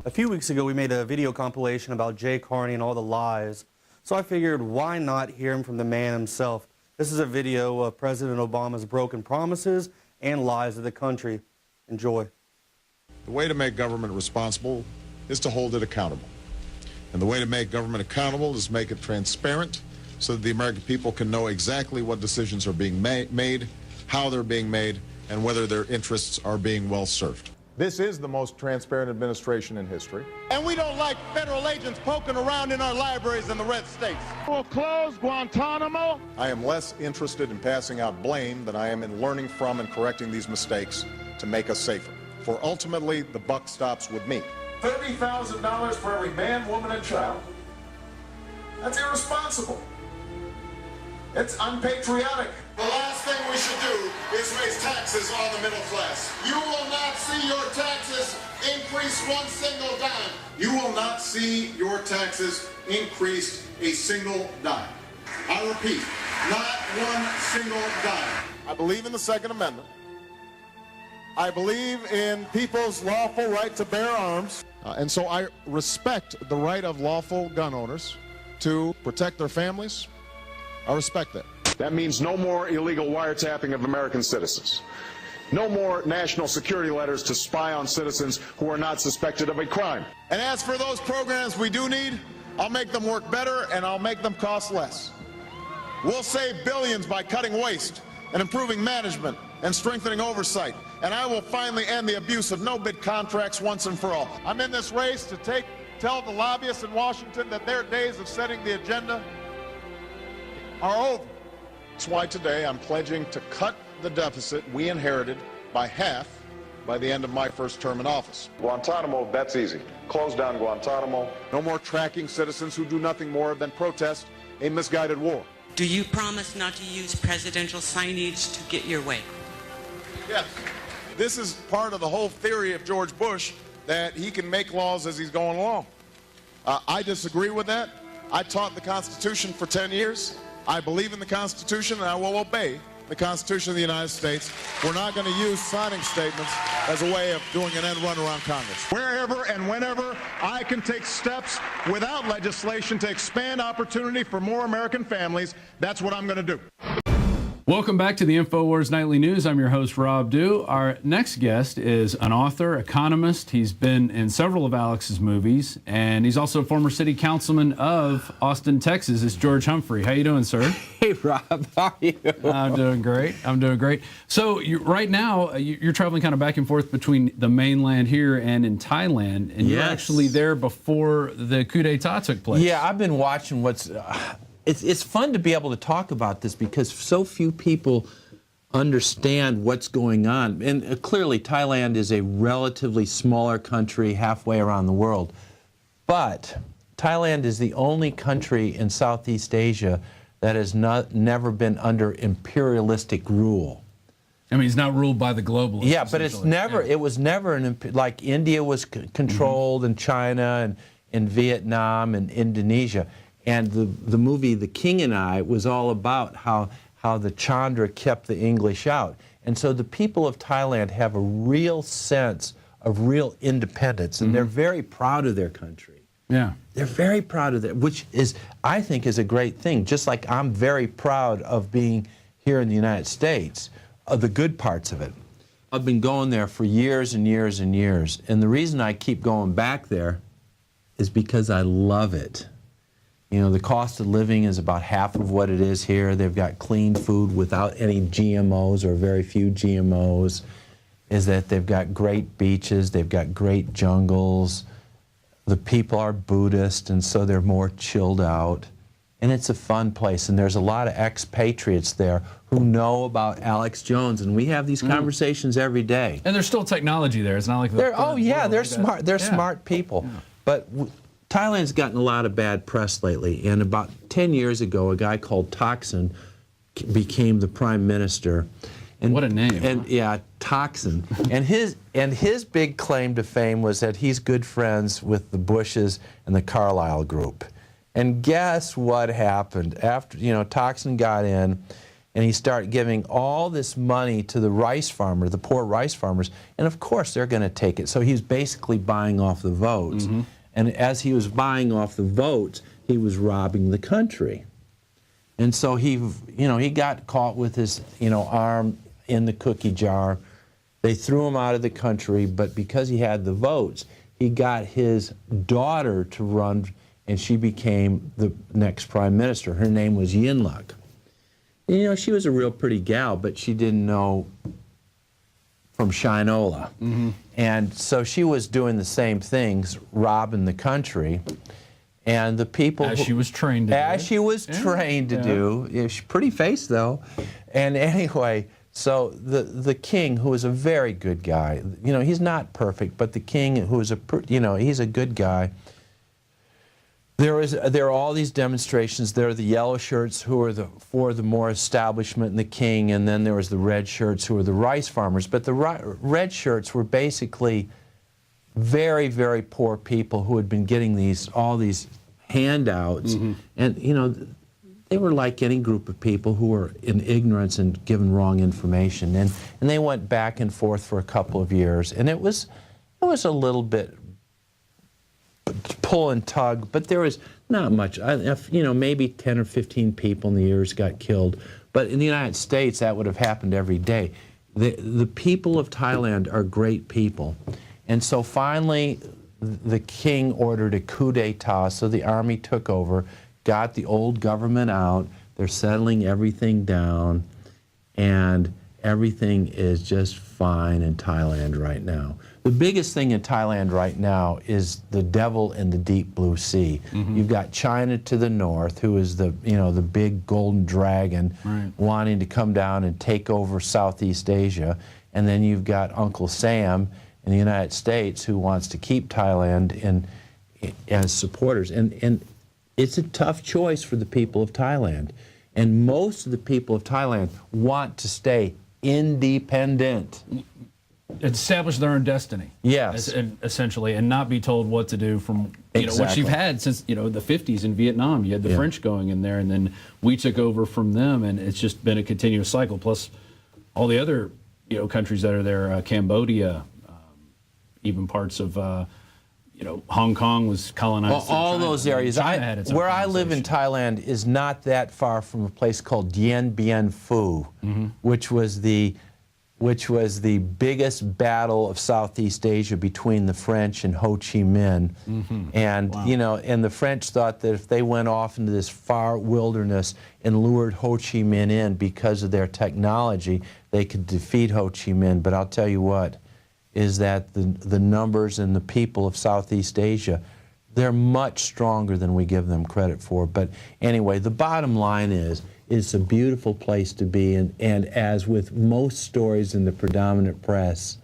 A few weeks ago, we made a video compilation about Jay Carney and all the lies. So I figured, why not hear him from the man himself? This is a video of President Obama's broken promises and lies of the country. Enjoy. The way to make government responsible is to hold it accountable. And the way to make government accountable is make it transparent so that the American people can know exactly what decisions are being made, how they're being made, and whether their interests are being well served. This is the most transparent administration in history. And we don't like federal agents poking around in our libraries in the red states. We'll close Guantanamo. I am less interested in passing out blame than I am in learning from and correcting these mistakes to make us safer. For ultimately, the buck stops with me. $30,000 for every man, woman, and child. That's irresponsible. It's unpatriotic. The last thing we should do is raise taxes on the middle class. You will not see your taxes increase one single dime. You will not see your taxes increased a single dime. I repeat, not one single dime. I believe in the Second Amendment. I believe in people's lawful right to bear arms. And so I respect the right of lawful gun owners to protect their families. I respect that. That means no more illegal wiretapping of American citizens. No more national security letters to spy on citizens who are not suspected of a crime. And as for those programs we do need, I'll make them work better and I'll make them cost less. We'll save billions by cutting waste and improving management and strengthening oversight. And I will finally end the abuse of no-bid contracts once and for all. I'm in this race to tell the lobbyists in Washington that their days of setting the agenda are over. That's why today I'm pledging to cut the deficit we inherited by half by the end of my first term in office. Guantanamo, that's easy. Close down Guantanamo. No more tracking citizens who do nothing more than protest a misguided war. Do you promise not to use presidential signage to get your way? Yes. This is part of the whole theory of George Bush, that he can make laws as he's going along. I disagree with that. I taught the Constitution for 10 years. I believe in the Constitution, and I will obey the Constitution of the United States. We're not going to use signing statements as a way of doing an end run around Congress. Wherever and whenever I can take steps without legislation to expand opportunity for more American families, that's what I'm going to do. Welcome back to the INFOWARS Nightly News. I'm your host, Rob Dew. Our next guest is an author, economist. He's been in several of Alex's movies, and he's also a former city councilman of Austin, Texas. It's George Humphrey. How you doing, sir? Hey, Rob. How are you? I'm doing great. I'm doing great. So right now, you're traveling kind of back and forth between the mainland here and in Thailand, and you're actually there before the coup d'etat took place. Yeah, I've been watching what's... It's fun to be able to talk about this because so few people understand what's going on. And clearly, Thailand is a relatively smaller country halfway around the world. But Thailand is the only country in Southeast Asia that has never been under imperialistic rule. I mean, it's not ruled by the globalists. Yeah, but it's never. It was never like India was controlled, and China, and Vietnam, and Indonesia. And the movie The King and I was all about how the Chandra kept the English out. And so the people of Thailand have a real sense of real independence, and they're very proud of their country. Yeah. They're very proud of that, which is, I think, is a great thing. Just like I'm very proud of being here in the United States, of the good parts of it. I've been going there for years and years and years. And the reason I keep going back there is because I love it. You know, the cost of living is about half of what it is here. They've got clean food without any GMOs or very few GMOs. Is that they've got great beaches, they've got great jungles. The people are Buddhist, and so they're more chilled out. And it's a fun place, and there's a lot of expatriates there who know about Alex Jones, and we have these conversations every day. And there's still technology there. It's not like they're smart. They're smart people. Yeah. But Thailand's gotten a lot of bad press lately, and about 10 years ago, a guy called Thaksin became the prime minister. And, what a name. And yeah, Thaksin. and his big claim to fame was that he's good friends with the Bushes and the Carlyle group. And guess what happened? After, Thaksin got in, and he started giving all this money to the rice farmer, the poor rice farmers, and of course they're going to take it. So he was basically buying off the votes. And as he was buying off the votes, he was robbing the country. And so he got caught with his, arm in the cookie jar. They threw him out of the country, but because he had the votes, he got his daughter to run, and she became the next prime minister. Her name was Yingluck. She was a real pretty gal, but she didn't know from Shinola. And so she was doing the same things, robbing the country. And the people... As she was trained to do. As she was trained to do. Yeah, she's pretty face, though. And anyway, so the king, who was a very good guy, he's not perfect, but the king, who is he's a good guy. There are all these demonstrations. There are the yellow shirts, who are for the more establishment and the king, and then there was the red shirts, who are the rice farmers. But the red shirts were basically very, very poor people who had been getting all these handouts, and they were like any group of people who were in ignorance and given wrong information, and they went back and forth for a couple of years, and it was a little bit pull and tug, but there was not much. Maybe 10 or 15 people in the years got killed, but in the United States that would have happened every day. The people of Thailand are great people, and so finally the king ordered a coup d'etat, so the army took over, got the old government out, they're settling everything down, and everything is just fine in Thailand right now. The biggest thing in Thailand right now is the devil in the deep blue sea. You've got China to the north, who is the big golden dragon, wanting to come down and take over Southeast Asia, and then you've got Uncle Sam in the United States, who wants to keep Thailand as supporters. And it's a tough choice for the people of Thailand. And most of the people of Thailand want to stay independent. Establish their own destiny. Yes. Essentially, and not be told what to do from what you've had since the 50s in Vietnam. You had the French going in there, and then we took over from them, and it's just been a continuous cycle. Plus, all the other countries that are there, Cambodia, even parts of Hong Kong was colonized. All those areas. Where I live in Thailand is not that far from a place called Dien Bien Phu, which was the biggest battle of Southeast Asia between the French and Ho Chi Minh. And and the French thought that if they went off into this far wilderness and lured Ho Chi Minh in because of their technology, they could defeat Ho Chi Minh. But I'll tell you what, is that the numbers and the people of Southeast Asia, they're much stronger than we give them credit for. But anyway, the bottom line is, it's a beautiful place to be, and as with most stories in the predominant press,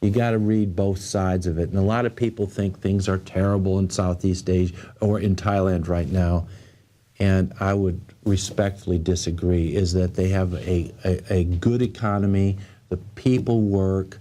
you got to read both sides of it. And a lot of people think things are terrible in Southeast Asia or in Thailand right now, and I would respectfully disagree. Is that they have a good economy, the people work,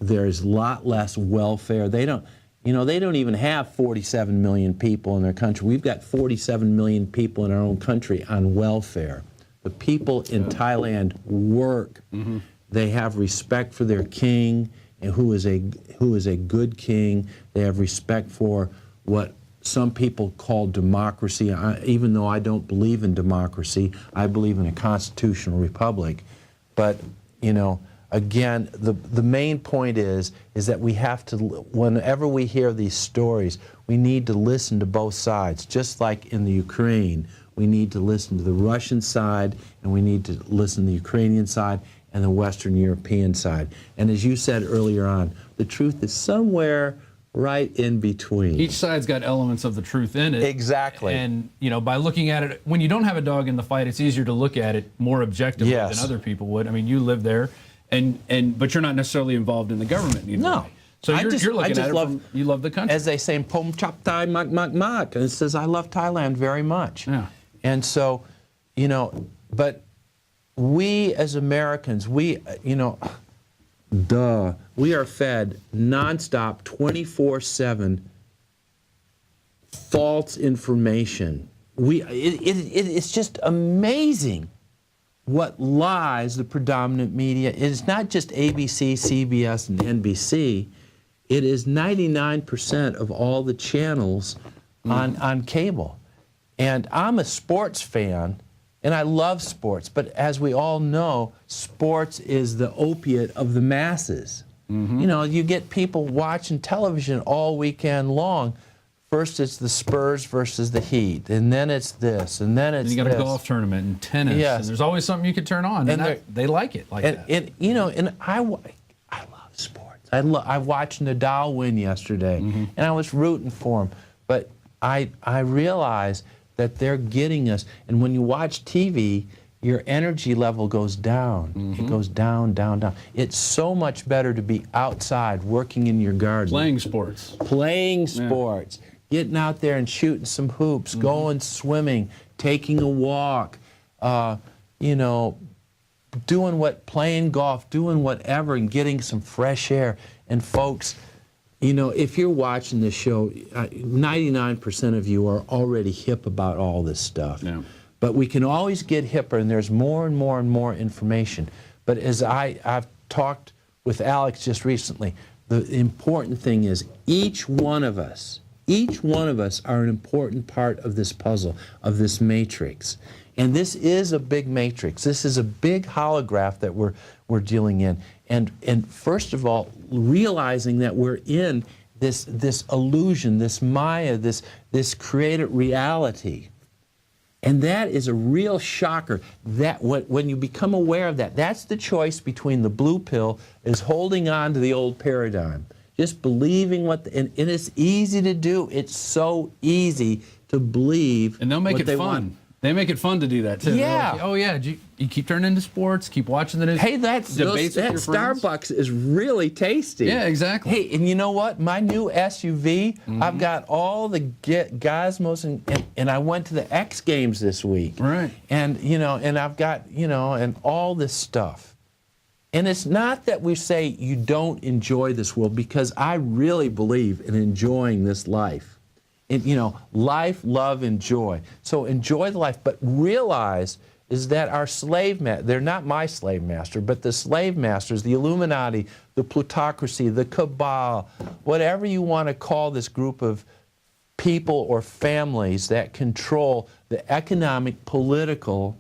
there's a lot less welfare. They don't even have 47 million people in their country. We've got 47 million people in our own country on welfare. The people in Thailand work. They have respect for their king, and who is a good king. They have respect for what some people call democracy. Even though I don't believe in democracy, I believe in a constitutional republic. But again, the main point is that we have to, whenever we hear these stories, we need to listen to both sides. Just like in the Ukraine, we need to listen to the Russian side, and we need to listen to the Ukrainian side and the Western European side. And as you said earlier on, the truth is somewhere right in between. Each side's got elements of the truth in it. Exactly. And by looking at it, when you don't have a dog in the fight, it's easier to look at it more objectively than other people would. I mean, you live there. But you're not necessarily involved in the government either. No. Way. So you're looking at it you love the country. As they say, Pom Chop Thai Mak Mak Mak. And it says, I love Thailand very much. Yeah. And so, but we as Americans, we are fed nonstop, 24/7 false information. It's just amazing what lies the predominant media is not just ABC, CBS, and NBC. It is 99% of all the channels on cable. And I'm a sports fan, and I love sports, but as we all know, sports is the opiate of the masses. You know, you get people watching television all weekend long. First it's the Spurs versus the Heat, and then it's this, and then it's and you got this. a golf tournament and tennis, and there's always something you can turn on, and they like it like that. And you know, and I love sports. I watched Nadal win yesterday, and I was rooting for him. But I realize that they're getting us, and when you watch TV, your energy level goes down. It goes down, down, down. It's so much better to be outside, working in your garden. Playing sports. Playing sports. Getting out there and shooting some hoops, going swimming, taking a walk, you know, playing golf, doing whatever, and getting some fresh air. And folks, you know, if you're watching this show, 99% of you are already hip about all this stuff. Yeah. But we can always get hipper, and there's more and more and more information. But as I've talked with Alex just recently, the important thing is each one of us are an important part of this puzzle, of this matrix. And this is a big matrix. This is a big holograph that we're dealing in. And first of all, realizing that we're in this illusion, this Maya, this created reality. And that is a real shocker. That when you become aware of that, that's the choice between the blue pill is holding on to the old paradigm. Just believing and it's easy to do. It's so easy to believe. And they'll make what it they fun. want. They make it fun to do that too. Yeah. Like, oh yeah, you keep turning into sports, keep watching the news. Hey, that friends. Starbucks is really tasty. Yeah, exactly. Hey, and you know what? My new SUV, I've got all the gizmos, and I went to the X Games this week. Right. And you know, and I've got and all this stuff. And it's not that we say you don't enjoy this world, because I really believe in enjoying this life. And, you know, life, love, and joy. So enjoy the life, but realize is that our they're not my slave master, but the slave masters, the Illuminati, the plutocracy, the cabal, whatever you want to call this group of people or families that control the economic, political,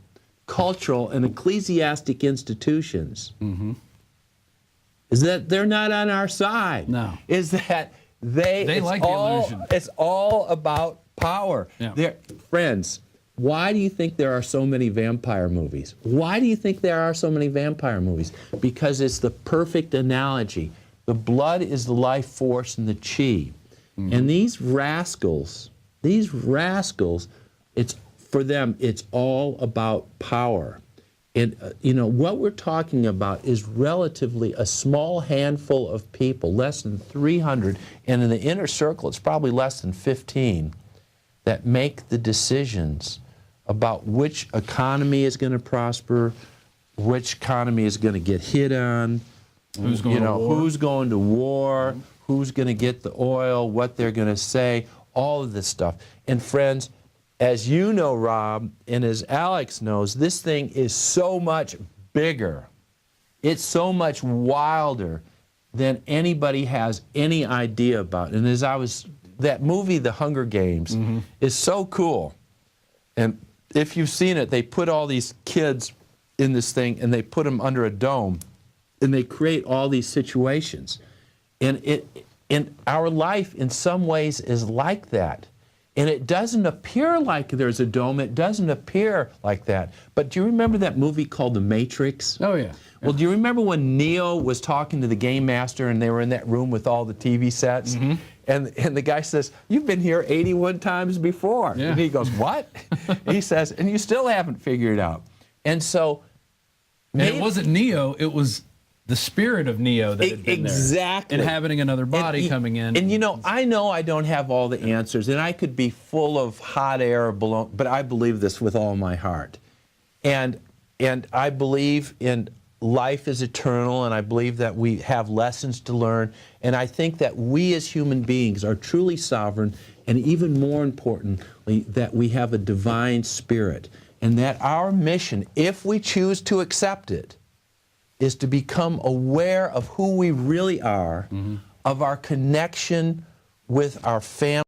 cultural, and ecclesiastic institutions, is that they're not on our side. No. Is that they like the illusion. It's all about power. Yeah. Friends, why do you think there are so many vampire movies? Why do you think there are so many vampire movies? Because it's the perfect analogy. The blood is the life force and the chi. And these rascals, for them, it's all about power. And, you know, what we're talking about is relatively a small handful of people, less than 300, and in the inner circle, it's probably less than 15, that make the decisions about which economy is going to prosper, which economy is going to get hit on, who's going to war, who's going to war, who's going to get the oil, what they're going to say, all of this stuff. And friends, as you know, Rob, and as Alex knows, this thing is so much bigger. It's so much wilder than anybody has any idea about. And that movie, The Hunger Games, is so cool. And if you've seen it, they put all these kids in this thing, and they put them under a dome, and they create all these situations. And our life, in some ways, is like that. And it doesn't appear like there's a dome. It doesn't appear like that. But do you remember that movie called The Matrix? Oh, yeah. Well, do you remember when Neo was talking to the game master, and they were in that room with all the TV sets? And the guy says, "You've been here 81 times before." Yeah. And he goes, "What?" He says, "And you still haven't figured it out." And so... And it wasn't Neo, it was the spirit of Neo that had been there, inhabiting another body, coming in. And you know I don't have all the answers, and I could be full of hot air balloon, but I believe this with all my heart. And I believe in life is eternal, and I believe that we have lessons to learn, and I think that we as human beings are truly sovereign, and even more importantly, that we have a divine spirit. and that our mission, if we choose to accept it, is to become aware of who we really are, of our connection with our family.